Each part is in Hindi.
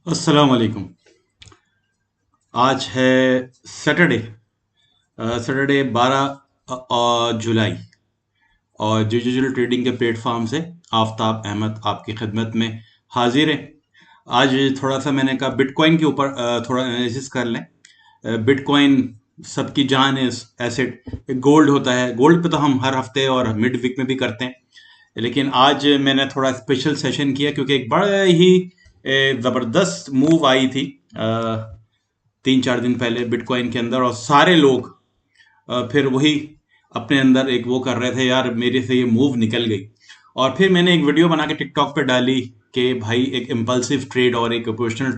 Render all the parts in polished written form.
अस्सलाम वालेकुम। आज है सैटरडे। सैटरडे 12 जुलाई और डिजिटल ट्रेडिंग के प्लेटफॉर्म से आफ्ताब अहमद आपकी खिदमत में हाजिर है। आज थोड़ा सा मैंने कहा बिटकॉइन के ऊपर थोड़ा एनालिसिस कर लें। बिटकॉइन सबकी जान है, एसेट। गोल्ड होता है, गोल्ड पे तो हम हर हफ्ते और मिड वीक में भी करते हैं, लेकिन आज मैंने थोड़ा स्पेशल सेशन किया क्योंकि एक बड़ा ही ज़बरदस्त मूव आई थी 3-4 दिन पहले बिटकॉइन के अंदर। और सारे लोग फिर वही अपने अंदर एक वो कर रहे थे, यार मेरे से ये मूव निकल गई। और फिर मैंने एक वीडियो बना के टिकटॉक पे डाली कि भाई एक इम्पल्सिव ट्रेड और एक इमोशनल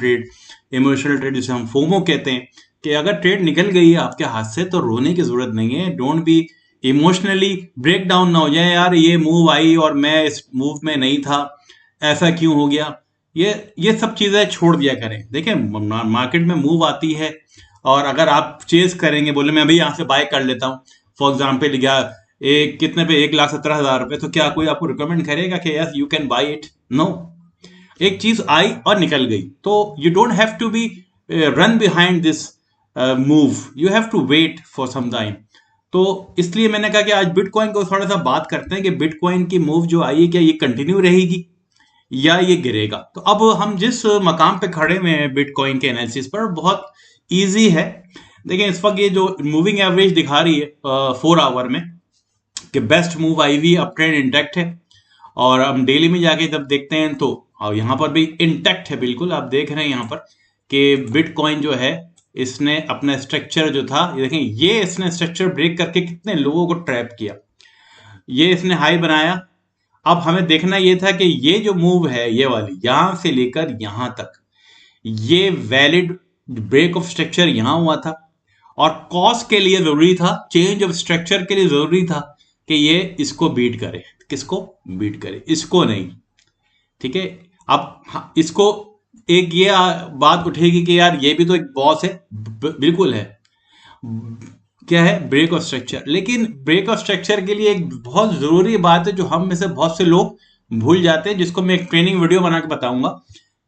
ट्रेड जिसे हम फोमो कहते हैं, कि अगर ट्रेड निकल गई है आपके हाथ से तो रोने की जरूरत नहीं है। Don't be emotionally break down ना हो जाए, यार ये मूव आई और मैं इस मूव में नहीं था, ऐसा क्यों हो गया। ये सब चीजें छोड़ दिया करें। देखिए, मार्केट में मूव आती है और अगर आप चेज करेंगे, बोले मैं अभी यहाँ से बाय कर लेता हूँ, फॉर एग्जाम्पल गया एक कितने पे, 1,17,000 रुपए, तो क्या कोई आपको रिकमेंड करेगा कि yes you can buy it? No. एक चीज आई और निकल गई तो you don't have to be run behind this move, you have to wait for some time. तो इसलिए मैंने कहा कि आज बिटकॉइन को थोड़ा सा बात करते हैं कि बिटकॉइन की मूव जो आई है, क्या ये कंटिन्यू रहेगी या ये गिरेगा। तो अब हम जिस मकाम पे खड़े हुए हैं बिटकॉइन के एनालिसिस पर, बहुत इजी है। देखिए, इस वक्त ये जो मूविंग एवरेज दिखा रही है 4 आवर में कि बेस्ट मूव आई हुई, अप ट्रेंड इंटैक्ट है। और हम डेली में जाके जब देखते हैं तो यहाँ पर भी इंटैक्ट है बिल्कुल। आप देख रहे हैं यहाँ पर कि बिटकॉइन जो है, इसने अपना स्ट्रक्चर जो था, ये देखें, ये इसने स्ट्रक्चर ब्रेक करके कितने लोगों को ट्रैप किया। ये इसने हाई बनाया। अब हमें देखना ये था कि ये जो मूव है, ये वाली यहां से लेकर यहां तक, ये वैलिड ब्रेक ऑफ स्ट्रक्चर यहां हुआ था और कॉस्ट के लिए जरूरी था, चेंज ऑफ स्ट्रक्चर के लिए जरूरी था कि ये इसको बीट करे। किसको बीट करे? इसको नहीं। ठीक है। अब इसको एक ये बात उठेगी कि यार ये भी तो एक बॉस है। बिल्कुल है। क्या है? Break of structure. लेकिन ब्रेक ऑफ स्ट्रक्चर के लिए एक बहुत जरूरी बात है जो हम में से बहुत से लोग भूल जाते हैं, जिसको मैं एक ट्रेनिंग वीडियो बना के बताऊंगा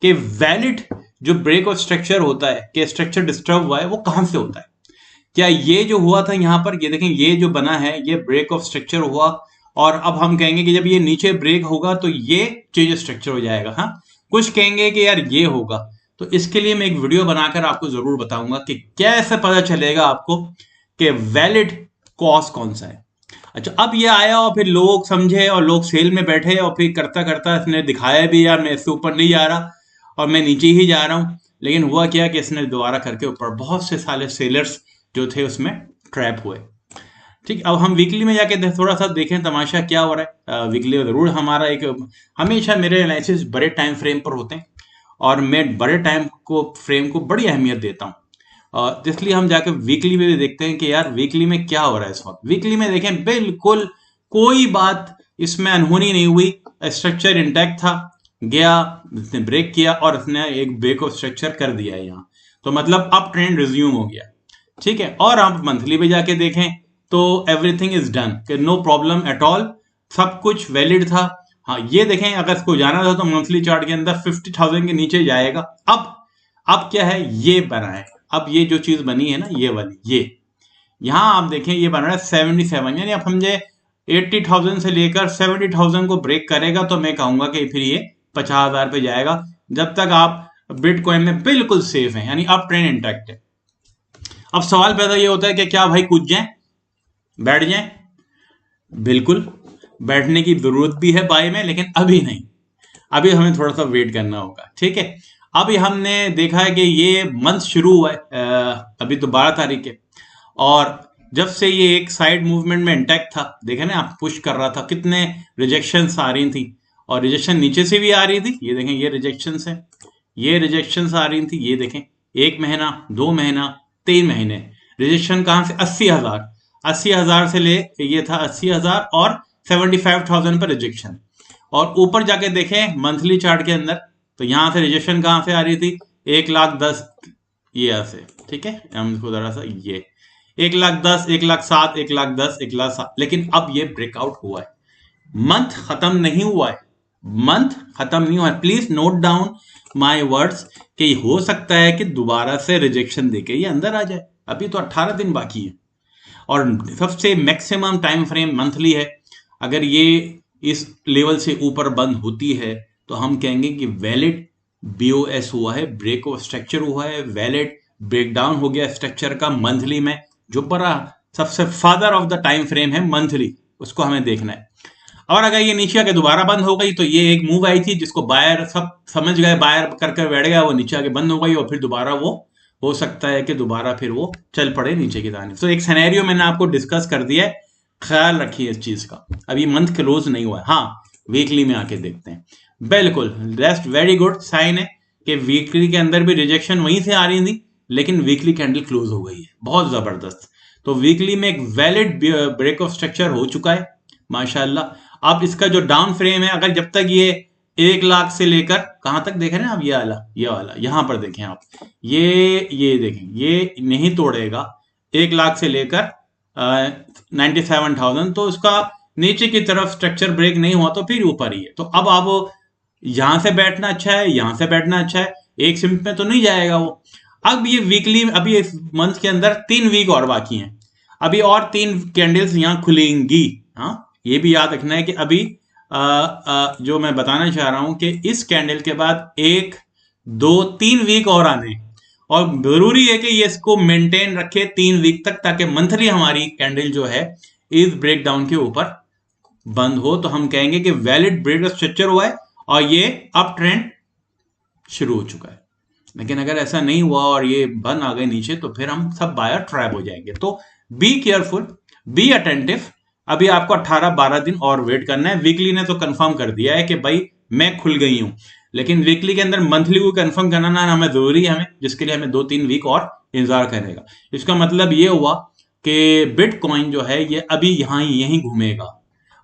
कि वैलिड जो ब्रेक ऑफ स्ट्रक्चर होता है, कि स्ट्रक्चर डिस्टर्ब हुआ है, वो कहां से होता है। क्या ये जो हुआ था यहां पर, ये देखें, ये जो बना है, ये ब्रेक ऑफ स्ट्रक्चर हुआ। और अब हम कहेंगे कि जब ये नीचे ब्रेक होगा तो ये चेंज स्ट्रक्चर हो जाएगा। हाँ, कुछ कहेंगे कि यार ये होगा। तो इसके लिए मैं एक वीडियो बनाकर आपको जरूर बताऊंगा कि कैसे पता चलेगा आपको कि वैलिड कॉज कौन सा है। अच्छा, अब ये आया और फिर लोग समझे और लोग सेल में बैठे और फिर करता करता इसने दिखाया भी, यार मैं इससे ऊपर नहीं जा रहा और मैं नीचे ही जा रहा हूं। लेकिन हुआ क्या कि इसने दोबारा करके ऊपर, बहुत से साले सेलर्स जो थे उसमें ट्रैप हुए। ठीक। अब हम वीकली में जाके थोड़ा सा देखें तमाशा क्या हो रहा है। वीकली में जरूर हमारा एक, हमेशा मेरे एनालिसिस बड़े टाइम फ्रेम पर होते हैं और मैं बड़े टाइम को फ्रेम को बड़ी अहमियत देता हूँ। और इसलिए हम जाकर वीकली में भी देखते हैं कि यार वीकली में क्या हो रहा है इस वक्त। वीकली में देखें, बिल्कुल कोई बात इसमें अनहोनी नहीं हुई, स्ट्रक्चर इंटैक्ट था। गया, इसने ब्रेक किया और इसने एक ब्रेक ऑफ स्ट्रक्चर कर दिया है यहाँ, तो मतलब अप ट्रेंड रिज्यूम हो गया। ठीक है। और आप मंथली पे जाके देखें तो एवरीथिंग इज डन, कि नो प्रॉब्लम एट ऑल, सब कुछ वैलिड था। हाँ, ये देखें, अगर इसको जाना था तो मंथली चार्ट के अंदर 50,000 के नीचे जाएगा। अब क्या है, ये बना है। अब ये जो चीज बनी है ना, ये वाली, ये यहां आप देखें, ये बन रहा है 77, यानी आप समझे 80,000 से लेकर 70,000 को ब्रेक करेगा तो मैं कहूंगा कि फिर ये 50,000 पे जाएगा। जब तक आप बिटकॉइन में बिल्कुल सेफ है, यानी अप ट्रेंड इंटैक्ट है। अब सवाल पैदा ये होता है कि क्या भाई कूद जाए, बैठ जाए? बिल्कुल बैठने की जरूरत भी है बाय में, लेकिन अभी नहीं। अभी हमें थोड़ा सा वेट करना होगा। ठीक है। अभी हमने देखा है कि ये मंथ शुरू हुआ है, अभी तो 12 तारीख है, और जब से ये एक साइड मूवमेंट में इंटैक्ट था, देखे ना आप, पुश कर रहा था, कितने रिजेक्शन आ रही थी और रिजेक्शन नीचे से भी आ रही थी। ये देखें, ये रिजेक्शन है, ये रिजेक्शन आ रही थी। ये देखें, 1 महीना, 2 महीना, 3 महीने रिजेक्शन कहां से? 80,000। 80,000 से ले, ये था 80,000 और 75,000 पर रिजेक्शन। और ऊपर जाके देखें मंथली चार्ट के अंदर, तो यहां से रिजेक्शन कहां से आ रही थी? 1,10,000, ये ऐसे। ठीक है, हम इसको जरा सा, ये 1,10,000, 1,07,000, 1,10,000, 1,07,000, लेकिन अब ये ब्रेकआउट हुआ है। मंथ खत्म नहीं हुआ है, मंथ खत्म नहीं हुआ। Please note down my words कि हो सकता है कि दोबारा से रिजेक्शन देके ये अंदर आ जाए। अभी तो 18 दिन बाकी है और सबसे मैक्सिमम टाइम फ्रेम मंथली है। अगर ये इस लेवल से ऊपर बंद होती है तो हम कहेंगे कि वैलिड बीओएस हुआ है, ब्रेक ऑफ स्ट्रक्चर हुआ है, वैलिड ब्रेकडाउन हो गया स्ट्रक्चर का मंथली में। जो बड़ा सबसे father of the time frame है मंथली, उसको हमें देखना है। और अगर ये नीचे आके दोबारा बंद हो गई तो ये एक मूव आई थी जिसको बायर सब समझ गए, बायर कर कर बैठ गया, वो नीचे आके बंद हो गई और फिर दोबारा वो हो सकता है कि दोबारा फिर वो चल पड़े नीचे की जाने। तो एक सिनेरियो मैंने आपको डिस्कस कर दिया है, ख्याल रखिए इस चीज का। अभी मंथ क्लोज नहीं हुआ है, हाँ वीकली में आके देखते हैं। बिल्कुल रेस्ट वेरी गुड साइन है कि वीकली के अंदर भी रिजेक्शन वहीं से आ रही थी लेकिन वीकली कैंडल क्लोज हो गई है, बहुत जबरदस्त। तो वीकली में एक वैलिड ब्रेक ऑफ स्ट्रक्चर हो चुका है माशाल्लाह। अब इसका जो डाउन फ्रेम है, अगर जब तक ये 1 लाख से लेकर कहां तक देख रहे हैं आप, ये वाला यहां पर देखें आप, ये देखें, ये नहीं तोड़ेगा 1 लाख से लेकर 97,000, तो उसका नीचे की तरफ स्ट्रक्चर ब्रेक नहीं हुआ तो फिर ऊपर ही है। तो अब आप यहां से बैठना अच्छा है, यहां से बैठना अच्छा है, एक सिम्प में तो नहीं जाएगा वो। अब ये वीकली, अभी इस मंथ के अंदर 3 वीक और बाकी हैं, अभी और 3 कैंडल्स यहां खुलेंगी। हाँ ये भी याद रखना है कि अभी जो मैं बताना चाह रहा हूं कि इस कैंडल के बाद 1 2 3 वीक और आने, और जरूरी है कि ये इसको मेंटेन रखे 3 वीक तक, ताकि मंथली हमारी कैंडल जो है इस ब्रेक डाउन के ऊपर बंद हो तो हम कहेंगे कि वैलिड ब्रेक स्ट्रक्चर हुआ है और ये अप ट्रेंड शुरू हो चुका है। लेकिन अगर ऐसा नहीं हुआ और ये बंद आ गए नीचे तो फिर हम सब बायर ट्रैप हो जाएंगे। तो बी केयरफुल, बी अटेंटिव। अभी आपको 18-12 दिन और वेट करना है। वीकली ने तो कंफर्म कर दिया है कि भाई मैं खुल गई हूं, लेकिन वीकली के अंदर मंथली को कंफर्म करना ना हमें जरूरी है, हमें जिसके लिए हमें 2-3 वीक और इंतजार करेगा। इसका मतलब ये हुआ कि बिटकॉइन जो है ये अभी यहीं घूमेगा,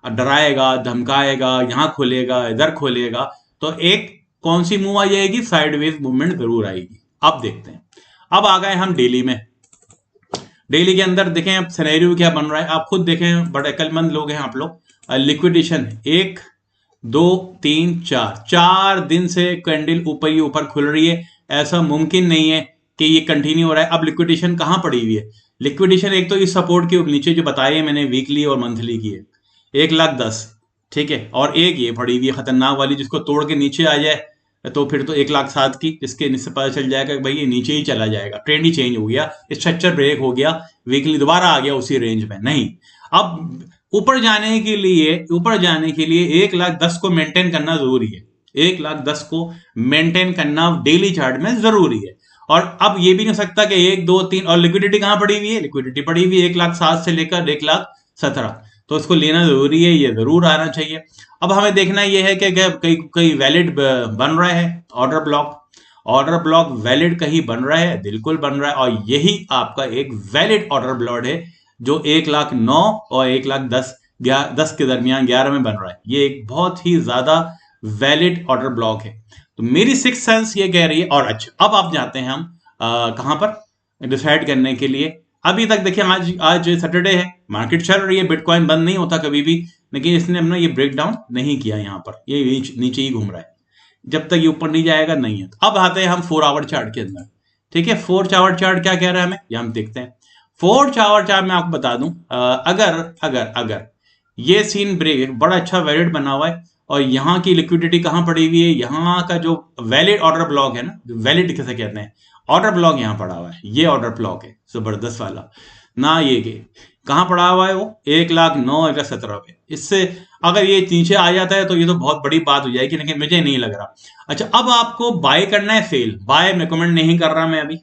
डराएगा, धमकाएगा, यहां खोलेगा, इधर खोलेगा, तो एक कौन सी मूव आ जाएगी, साइडवेज मूवमेंट जरूर आएगी। अब देखते हैं। अब आ गए हम डेली में। डेली के अंदर देखें अब सिनेरियो क्या बन रहा है, आप खुद देखें, बड़े अक्लमंद लोग हैं आप लोग। लिक्विडेशन 1 2 3 4 दिन से कैंडल ऊपर ही ऊपर खुल रही है। ऐसा मुमकिन नहीं है कि ये कंटिन्यू हो रहा है। अब लिक्विडेशन कहां पड़ी हुई है, लिक्विडेशन एक तो इस सपोर्ट के नीचे जो बताए मैंने वीकली और मंथली की है, 1,10,000, ठीक है, और एक ये पड़ी हुई है खतरनाक वाली, जिसको तोड़ के नीचे आ जाए तो फिर तो 1,07,000 की, जिसके नीचे पता चल जाएगा कि भाई ये नीचे ही चला जाएगा, ट्रेंड ही चेंज हो गया, स्ट्रक्चर ब्रेक हो गया, वीकली दोबारा आ गया उसी रेंज में। नहीं, अब ऊपर जाने के लिए 1,10,000 को मेंटेन करना जरूरी है। 1,10,000 को मेंटेन करना डेली चार्ट में जरूरी है। और अब ये भी नहीं हो सकता कि 1 2 3, और लिक्विडिटी कहां पड़ी हुई है, लिक्विडिटी पड़ी हुई है 1,07,000 से लेकर 1,17,000, तो इसको लेना जरूरी है, ये जरूर आना चाहिए। अब हमें देखना यह है कि कई कई वैलिड बन रहा है order block, order block valid कहीं बन रहा है, बिल्कुल बन रहा है, और यही आपका एक वैलिड ऑर्डर ब्लॉक है जो 1,09,000 और 1,10,000 के दरमियान 11 में बन रहा है। ये एक बहुत ही ज्यादा वैलिड ऑर्डर ब्लॉक है। तो मेरी सिक्स सेंस ये कह रही है। और अच्छा अब आप जाते हैं हम कहां पर डिसाइड करने के लिए। अभी तक देखिए आज सैटरडे है, मार्केट चल रही है, बिटकॉइन बंद नहीं होता कभी भी, लेकिन इसने अपना ये ब्रेक डाउन नहीं किया, यहाँ पर ये नीचे ही घूम रहा है, जब तक ये ऊपर नहीं जाएगा नहीं है। तो अब आते हैं हम 4 आवर चार्ट के अंदर, ठीक है। 4 आवर चार्ट क्या कह रहा है हमें, ये हम देखते हैं। 4 आवर चार्ट में आपको बता दूं, अगर अगर अगर ये सीन ब्रेक बड़ा अच्छा वैलिड बना हुआ है, और यहाँ की लिक्विडिटी कहाँ पड़ी हुई है, यहाँ का जो वैलिड ऑर्डर ब्लॉक है ना, वैलिड किसे कहते हैं, ऑर्डर ब्लॉक यहाँ पड़ा हुआ है, ये ऑर्डर ब्लॉक है जबरदस्त वाला ना। ये के कहाँ पड़ा हुआ है वो, 1,09,000 1,17,000 पे। इससे अगर ये नीचे आ जाता है तो ये तो बहुत बड़ी बात हो जाएगी, लेकिन मुझे नहीं लग रहा। अच्छा अब आपको बाय करना है, सेल बाय रिकमेंड नहीं कर रहा मैं, अभी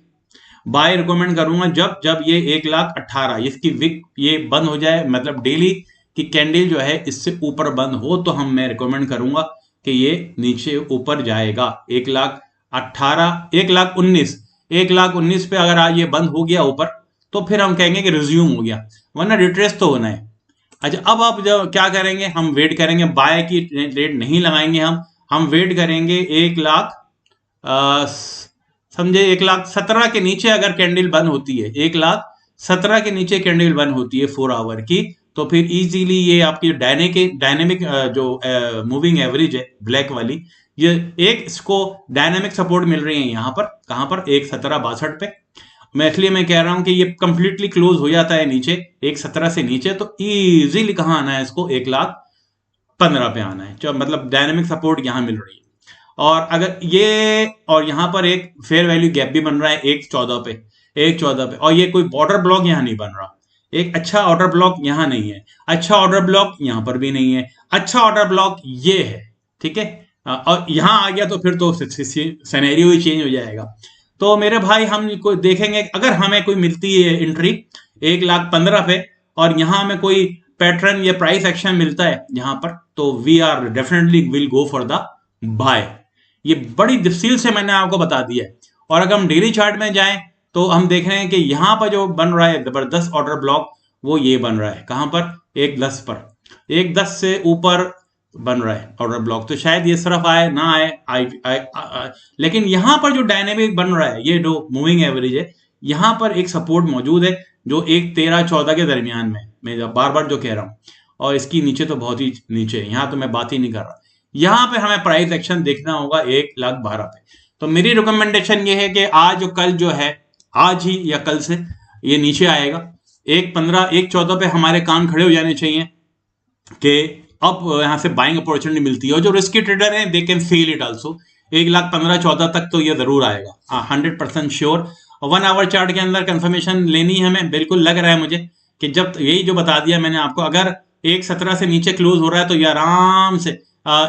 बाय रिकमेंड करूंगा जब जब ये 1,18,000 इसकी विक ये बंद हो जाए, मतलब डेली की कैंडल जो है इससे ऊपर बंद हो, तो मैं रिकमेंड करूंगा कि ये नीचे ऊपर जाएगा 1,18,000 1,19,000 1,19,000 पे अगर आज ये बंद हो गया ऊपर, तो फिर हम कहेंगे कि रिज्यूम हो गया, वरना रिट्रेस तो होना है। अच्छा अब आप जब क्या करेंगे, हम वेट करेंगे, बाय की रेट नहीं लगाएंगे, हम वेट करेंगे 1,00,000 समझे 1,17,000 के नीचे अगर कैंडल बंद होती है, 1,17,000 के नीचे कैंडल बंद होती है 4 आवर की, तो फिर इजीली ये आपकी डायनेमिक जो मूविंग एवरेज है ब्लैक वाली, ये एक इसको डायनेमिक सपोर्ट मिल रही है यहाँ पर, कहाँ पर 1,1762 पे। मैं कह रहा हूं कि ये कंप्लीटली क्लोज हो जाता है नीचे 1,17 से नीचे, तो इजीली कहाँ आना है इसको, 1,15,000 पे आना है, जो मतलब डायनेमिक सपोर्ट यहाँ मिल रही है। और अगर ये, और यहाँ पर एक फेयर वैल्यू गैप भी बन रहा है 1,14 पे, 1,14 पे, और ये कोई बॉर्डर ब्लॉक यहाँ नहीं बन रहा, एक अच्छा ऑर्डर ब्लॉक यहाँ नहीं है, अच्छा ऑर्डर ब्लॉक यहाँ पर भी नहीं है, अच्छा ऑर्डर ब्लॉक ये है, ठीक है। और यहाँ आ गया तो फिर तो सिनेरियो ही चेंज हो जाएगा। तो मेरे भाई हम कोई देखेंगे, अगर हमें कोई मिलती है एंट्री 1,15,000 पे, और यहाँ हमें कोई पैटर्न या प्राइस एक्शन मिलता है यहाँ पर, तो we are definitely will go for the buy. ये बड़ी तफसील से मैंने आपको बता दिया है। और अगर हम डेली चार्ट में जाएं तो हम देख रहे हैं कि यहाँ पर जो बन रहा है जबरदस्त ऑर्डर ब्लॉक, वो ये बन रहा है कहां पर, 1,10 पर, 1,10 से ऊपर बन रहा है ऑर्डर ब्लॉक। तो शायद ये सिर्फ आए ना आए, लेकिन यहां पर जो डायनेमिक बन रहा है, ये जो मूविंग एवरेज है, यहां पर एक सपोर्ट मौजूद है जो 1,13-14 के दरमियान में, मैं बार बार जो कह रहा हूं, और इसकी नीचे तो बहुत ही नीचे है, यहां तो मैं बात ही नहीं कर रहा। यहां पे हमें प्राइस एक्शन देखना होगा 1,12,000 पे। तो मेरी रिकमेंडेशन ये है कि आज और कल जो है, आज ही या कल से ये नीचे आएगा 1,15 1,14 पे, हमारे कान खड़े हो जाने चाहिए कि अब यहां से बाइंग अपॉर्चुनिटी मिलती है। और जो रिस्की ट्रेडर हैं they can feel it also, 1,15,14 तक तो ये जरूर आएगा 100% श्योर। 1 आवर चार्ट के अंदर कंफर्मेशन लेनी है हमें, बिल्कुल लग रहा है मुझे कि जब यही जो बता दिया मैंने आपको, अगर 1,17 से नीचे क्लोज हो रहा है तो ये आराम से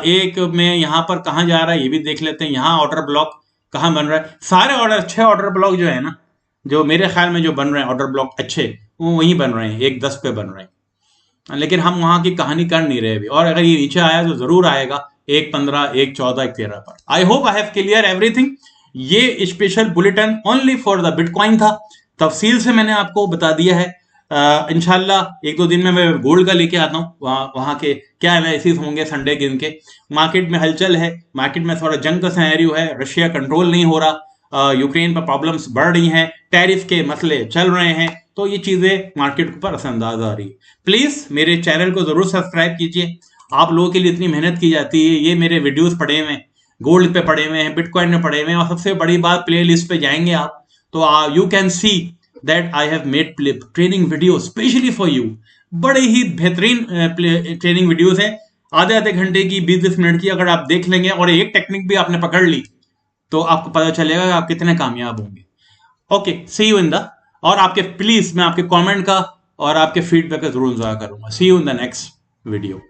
एक में यहाँ पर कहाँ जा रहा है ये भी देख लेते हैं। यहाँ ऑर्डर ब्लॉक कहाँ बन रहा है, सारे ऑर्डर अच्छे ऑर्डर ब्लॉक जो है ना, जो मेरे ख्याल में जो बन रहे हैं ऑर्डर ब्लॉक अच्छे, वो वहीं बन रहे हैं 1,10 पे बन रहे हैं। लेकिन हम वहां की कहानी कर नहीं रहे अभी, और अगर ये नीचे आया तो जरूर आएगा 1,15 1,14 1,13 पर। I hope I have clear everything. ये special bulletin only for the bitcoin था, तफसील से मैंने आपको बता दिया है। इंशाल्लाह 1-2 दिन में मैं गोल्ड का लेके आता हूँ, वहां के क्या एनालिसिस होंगे संडे गिन के। मार्केट में हलचल है, मार्केट में थोड़ा जंग का सिनेरियो है, रशिया कंट्रोल नहीं हो रहा, यूक्रेन पर प्रॉब्लम्स बढ़ रही हैं, टैरिफ के मसले चल रहे हैं, तो ये चीजें मार्केट पर असरअंदाज आ रही है। प्लीज मेरे चैनल को जरूर सब्सक्राइब कीजिए, आप लोगों के लिए इतनी मेहनत की जाती है, ये मेरे वीडियोस पड़े हुए हैं, गोल्ड पे पड़े हुए हैं, बिटकॉइन में पड़े हुए हैं, और सबसे बड़ी बात प्ले लिस्ट पे जाएंगे आप तो you can see that I have made training video specially for you. बड़े ही बेहतरीन ट्रेनिंग वीडियोस हैं, आधे आधे घंटे की, 20-20 मिनट की, अगर आप देख लेंगे और एक टेक्निक भी आपने पकड़ ली तो आपको पता चलेगा कि आप कितने कामयाब होंगे। Okay, see you in the, और आपके प्लीज मैं आपके कमेंट का और आपके फीडबैक का जरूर इंतजार करूंगा। See you in the next video.